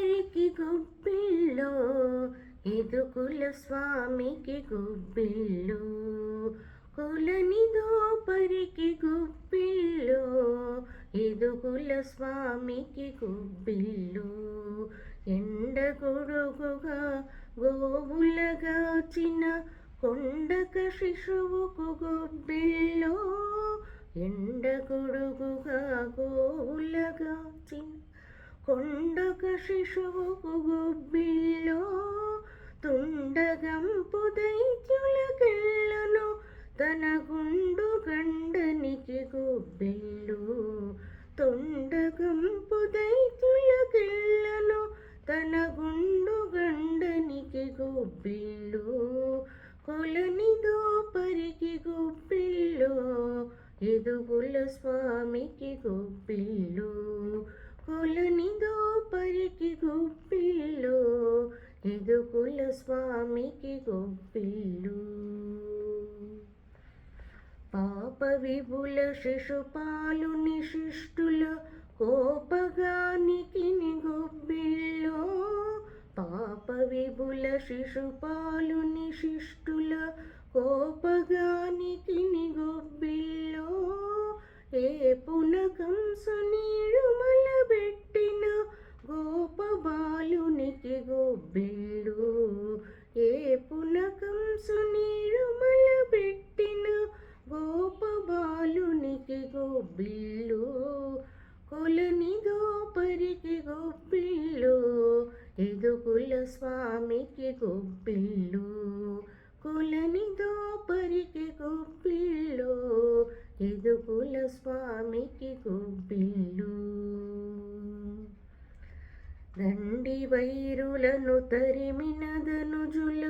పరికి గుబ్బిల్లో ఇది కుల స్వామికి గుబ్బిల్లో కులనిదో పరికి గుబ్బిల్లో ఇది కుల స్వామికి గుబ్బిల్లో ఎండ గొడుగుగా గోవులగాచిన కొండక శిశువుకు గుబ్బిల్లో ఎండ గొడుగుగా గోవులగాచిన కొండక శిశువుకు గుబ్బిల్లో తుండగంపు దైత్యులకెళ్ళను తన గుండు గండనికి గుబ్బిల్లు తుండగంపు దైత్యులకెళ్ళను తన గుండు గండనికి గుబ్బిల్లు కొలనిదో పరికి గుబ్బిల్లు ఎదుగుల స్వామికి గుబ్బిల్లు కొలనిదో పరికి గుబ్బిల్లు ఎదుగుల స్వామికి గుబ్బిల్లు పాప విపుల శిశుపాలుని శిష్టుల కోపగానికి గుబ్బిల్లో పాప విపుల శిశుపాలుని శిష్టుల కోపగానికి గుబ్బిల్లో ఏ పునకంసునీడు మలబెట్టిన గోపబాలునికి గుబ్బిల్లు ఏ పునకంసునీడు మలబెట్టిన గోపబాలునికి గుబ్బిల్లు కొలనిదో పరికి గుబ్బిల్లు ఎదుగుల స్వామికి గుబ్బిల్లు కొలనిదో పరికి గుబ్బిల్లు ఎదుగుల స్వామికి గుబ్బిల్లు దండి వైరులను తరిమినదనుజుల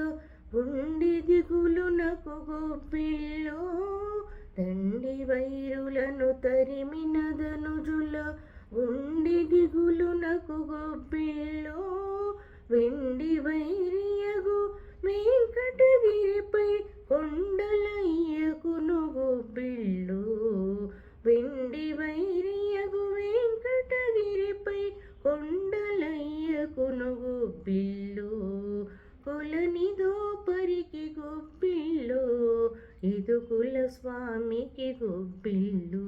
గుండి దిగులునకు గుబ్బిల్లో దండి వైరులను తరిమినదనుజుల గుండి దిగులునకు గుబ్బిల్లో వెండి వైరియగు వెంకటగిరిపై కొండలయ్యకును గుబ్బిల్లు వెండి వైరియగు వెంకటగిరిపై కొండలయ్యకును గుబ్బిల్లు కొలనిదో పరికి గుబ్బిల్లు ఎదుగుల స్వామికి గుబ్బిల్లు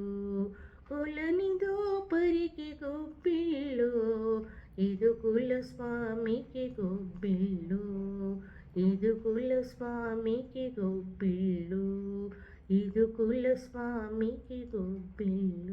కొలనిదో పరికి గుబ్బిల్లు ఎదుగుల స్వామికి గుబ్బిల్లు ఎదుగుల స్వామికి గుబ్బిల్లు ఎదుగుల స్వామికి గుబ్బిల్లు.